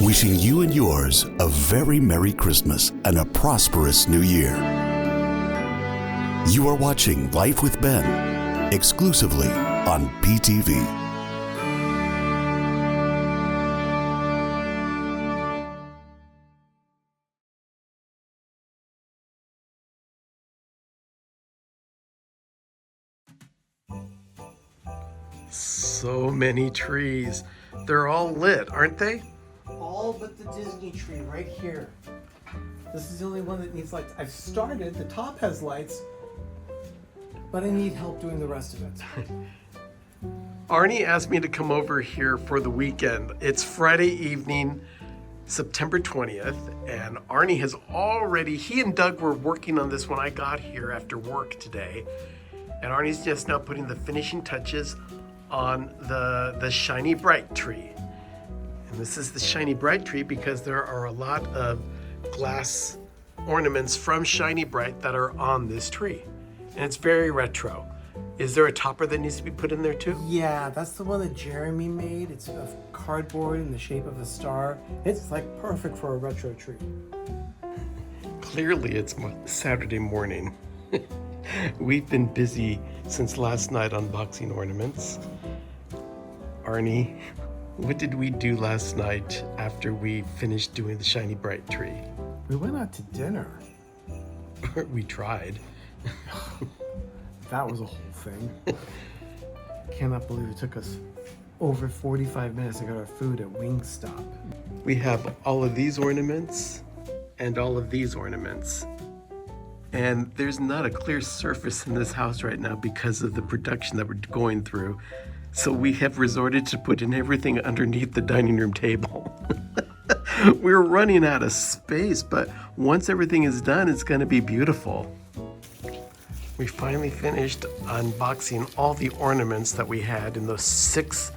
wishing you and yours a very Merry Christmas and a prosperous New Year. You are watching Life with Ben, exclusively on PTV. So many trees. They're all lit, aren't they? All but the Disney tree right here. This is the only one that needs lights. I've started, the top has lights, but I need help doing the rest of it. Arnie asked me to come over here for the weekend. It's Friday evening, September 20th, and Arnie has already, he and Doug were working on this when I got here after work today, and Arnie's just now putting the finishing touches on the Shiny Bright tree. And this is the Shiny Bright tree because there are a lot of glass ornaments from Shiny Bright that are on this tree. And it's very retro. Is there a topper that needs to be put in there too? Yeah, that's the one that Jeremy made. It's of cardboard in the shape of a star. It's like perfect for a retro tree. Clearly it's Saturday morning. We've been busy since last night unboxing ornaments. Arnie, what did we do last night after we finished doing the Shiny Bright tree? We went out to dinner. We tried. That was a whole thing. Cannot believe it took us over 45 minutes to get our food at Wingstop. We have all of these ornaments and all of these ornaments. And there's not a clear surface in this house right now because of the production that we're going through. So we have resorted to putting everything underneath the dining room table. We're running out of space, but once everything is done, it's going to be beautiful. We finally finished unboxing all the ornaments that we had in those 6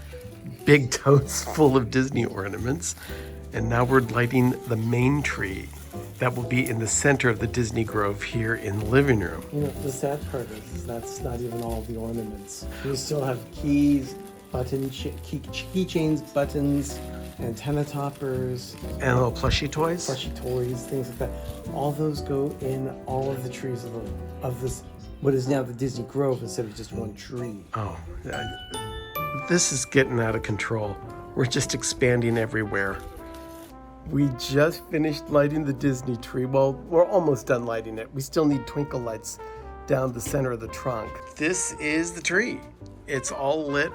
big totes full of Disney ornaments. And now we're lighting the main tree that will be in the center of the Disney Grove here in the living room. You know, the sad part is that's not even all the ornaments. We still have keys, keychains, buttons, antenna toppers. And little plushie toys. Plushie toys, things like that. All those go in all of the trees of this, what is now the Disney Grove instead of just one tree. Oh, this is getting out of control. We're just expanding everywhere. We just finished lighting the Disney tree. Well, we're almost done lighting it. We still need twinkle lights down the center of the trunk. This is the tree. It's all lit.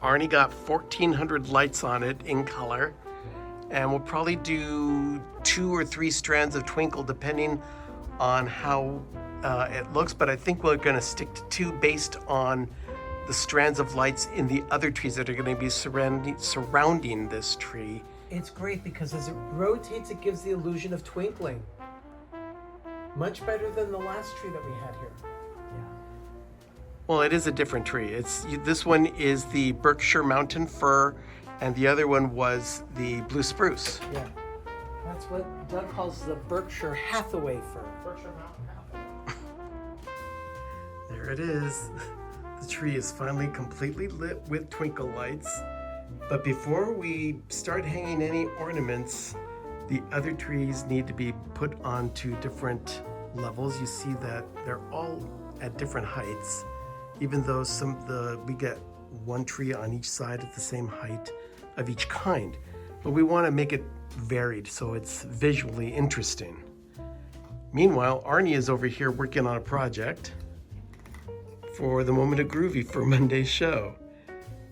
Arnie got 1,400 lights on it in color. And we'll probably do 2 or 3 strands of twinkle depending on how it looks. But I think we're gonna stick to 2 based on the strands of lights in the other trees that are gonna be surrounding this tree. It's great because as it rotates, it gives the illusion of twinkling. Much better than the last tree that we had here. Yeah. Well, it is a different tree. This one is the Berkshire Mountain Fir, and the other one was the blue spruce. Yeah. That's what Doug calls the Berkshire Hathaway fir. Berkshire Mountain Hathaway. There it is. The tree is finally completely lit with twinkle lights. But before we start hanging any ornaments, the other trees need to be put onto different levels. You see that they're all at different heights, even though we get one tree on each side at the same height of each kind. But we want to make it varied so it's visually interesting. Meanwhile, Arnie is over here working on a project for the Moment of Groovy for Monday's show.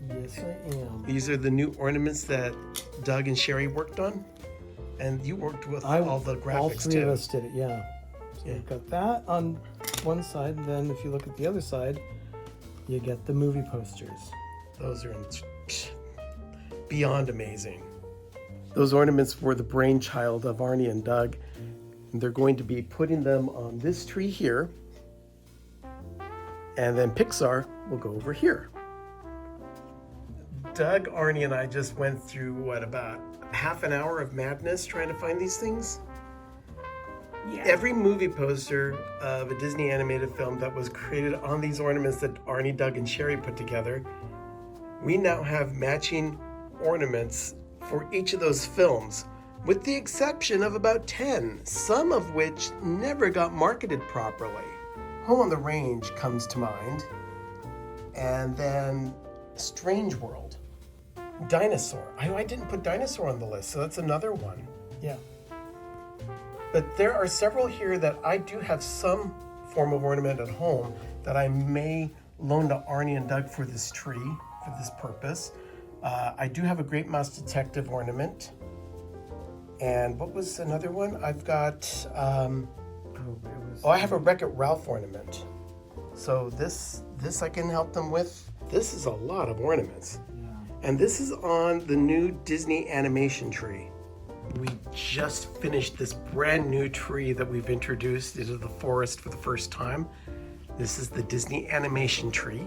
Yes, I am. These are the new ornaments that Doug and Sherry worked on, and you worked with all the graphics too. All 3 of us did it, yeah. So you've got that on one side, and then if you look at the other side, you get the movie posters. Those are beyond amazing. Those ornaments were the brainchild of Arnie and Doug, and they're going to be putting them on this tree here, and then Pixar will go over here. Doug, Arnie, and I just went through, about half an hour of madness trying to find these things? Yeah. Every movie poster of a Disney animated film that was created on these ornaments that Arnie, Doug, and Sherry put together, we now have matching ornaments for each of those films, with the exception of about 10, some of which never got marketed properly. Home on the Range comes to mind, and then Strange World. Dinosaur. I didn't put Dinosaur on the list, so that's another one. Yeah. But there are several here that I do have some form of ornament at home that I may loan to Arnie and Doug for this tree, for this purpose. I do have a Great Mouse Detective ornament. And what was another one? I've got, I have a Wreck-It Ralph ornament. So this I can help them with. This is a lot of ornaments. And this is on the new Disney animation tree. We just finished this brand new tree that we've introduced into the forest for the first time. This is the Disney animation tree,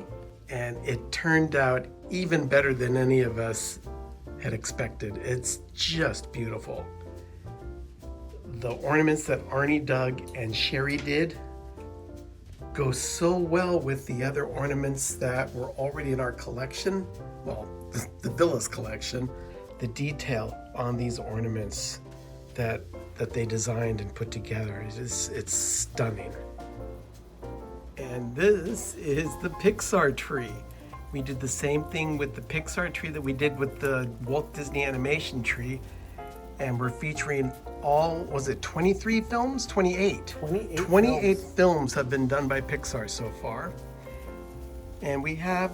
and it turned out even better than any of us had expected. It's just beautiful. The ornaments that Arnie, Doug, and Sherry did go so well with the other ornaments that were already in our collection. Well, the Villa's collection. The detail on these ornaments that they designed and put together, it's stunning. And this is the Pixar tree. We did the same thing with the Pixar tree that we did with the Walt Disney animation tree. And we're featuring 23 films? 28. 28 films have been done by Pixar so far. And we have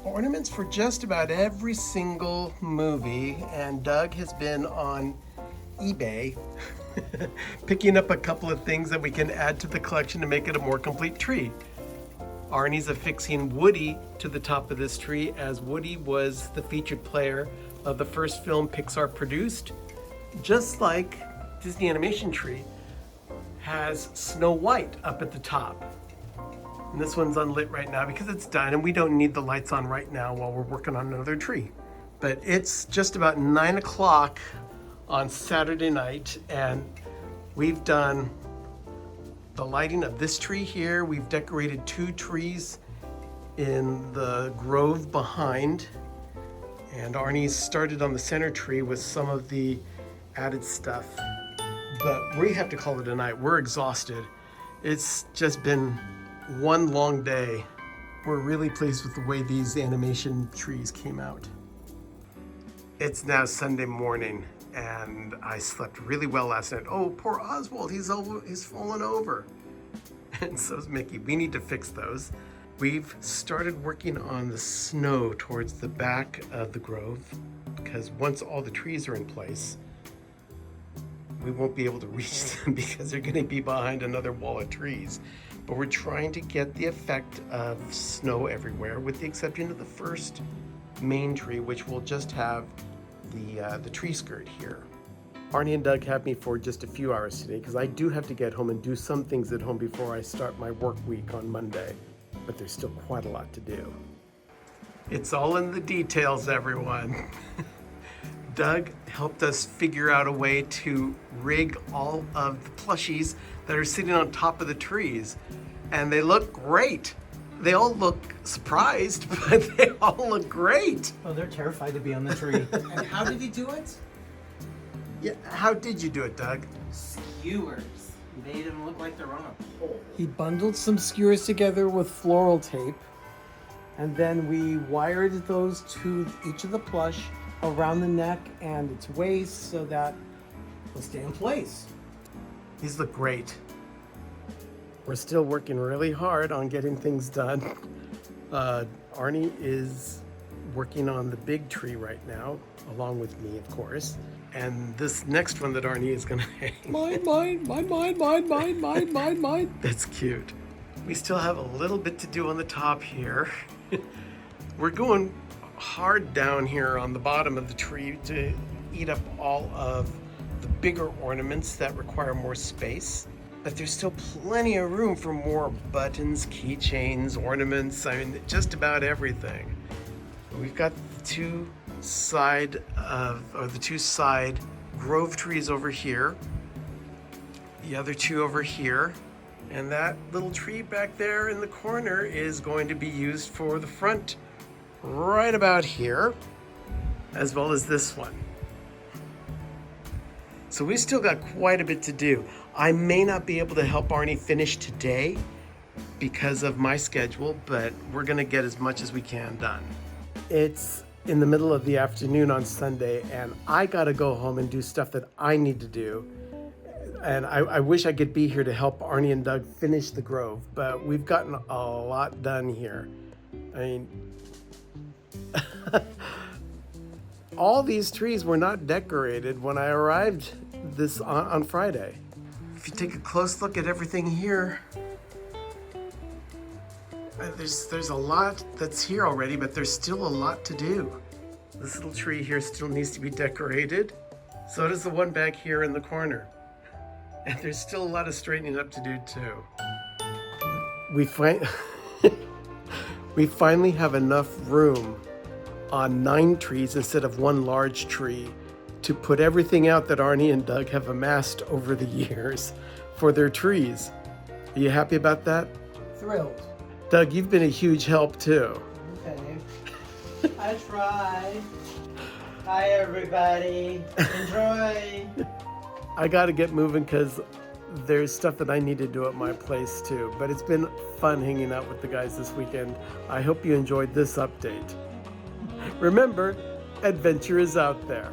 ornaments for just about every single movie. And Doug has been on eBay picking up a couple of things that we can add to the collection to make it a more complete tree. Arnie's affixing Woody to the top of this tree, as Woody was the featured player of the first film Pixar produced. Just like Disney Animation Tree has Snow White up at the top. And this one's unlit right now because it's done and we don't need the lights on right now while we're working on another tree. But it's just about 9 o'clock on Saturday night and we've done the lighting of this tree here. We've decorated 2 trees in the grove behind. And Arnie's started on the center tree with some of the added stuff. But we have to call it a night. We're exhausted. It's just been one long day. We're really pleased with the way these animation trees came out. It's now Sunday morning and I slept really well last night. Oh, poor Oswald, he's fallen over. And so's Mickey. We need to fix those. We've started working on the snow towards the back of the grove because once all the trees are in place, we won't be able to reach them because they're going to be behind another wall of trees. But we're trying to get the effect of snow everywhere with the exception of the first main tree, which will just have the tree skirt here. Arnie and Doug have me for just a few hours today because I do have to get home and do some things at home before I start my work week on Monday. But there's still quite a lot to do. It's all in the details, everyone. Doug helped us figure out a way to rig all of the plushies that are sitting on top of the trees. And they look great. They all look surprised, but they all look great. Oh, they're terrified to be on the tree. And how did he do it? Yeah, how did you do it, Doug? Skewers. Made them look like they're on a pole. He bundled some skewers together with floral tape, and then we wired those to each of the plush around the neck and its waist so that it'll stay in place. These look great. We're still working really hard on getting things done. Arnie is working on the big tree right now, along with me, of course. And this next one that Arnie is gonna hang. Mine. That's cute. We still have a little bit to do on the top here. We're going hard down here on the bottom of the tree to eat up all of the bigger ornaments that require more space. But there's still plenty of room for more buttons, keychains, ornaments, I mean, just about everything. We've got the two side grove trees over here, the other 2 over here, and that little tree back there in the corner is going to be used for the front right about here, as well as this one. So we still got quite a bit to do. I may not be able to help Arnie finish today because of my schedule, but we're gonna get as much as we can done. It's in the middle of the afternoon on Sunday, and I gotta go home and do stuff that I need to do. And I wish I could be here to help Arnie and Doug finish the grove, but we've gotten a lot done here. I mean, all these trees were not decorated when I arrived on Friday. If you take a close look at everything here, there's a lot that's here already, but there's still a lot to do. This little tree here still needs to be decorated. So does the one back here in the corner. And there's still a lot of straightening up to do too. We finally have enough room on 9 trees instead of one large tree to put everything out that Arnie and Doug have amassed over the years for their trees. Are you happy about that? Thrilled. Doug, you've been a huge help too. Okay. I try. Hi, everybody. Enjoy. I gotta get moving because there's stuff that I need to do at my place too. But it's been fun hanging out with the guys this weekend. I hope you enjoyed this update. Remember, adventure is out there.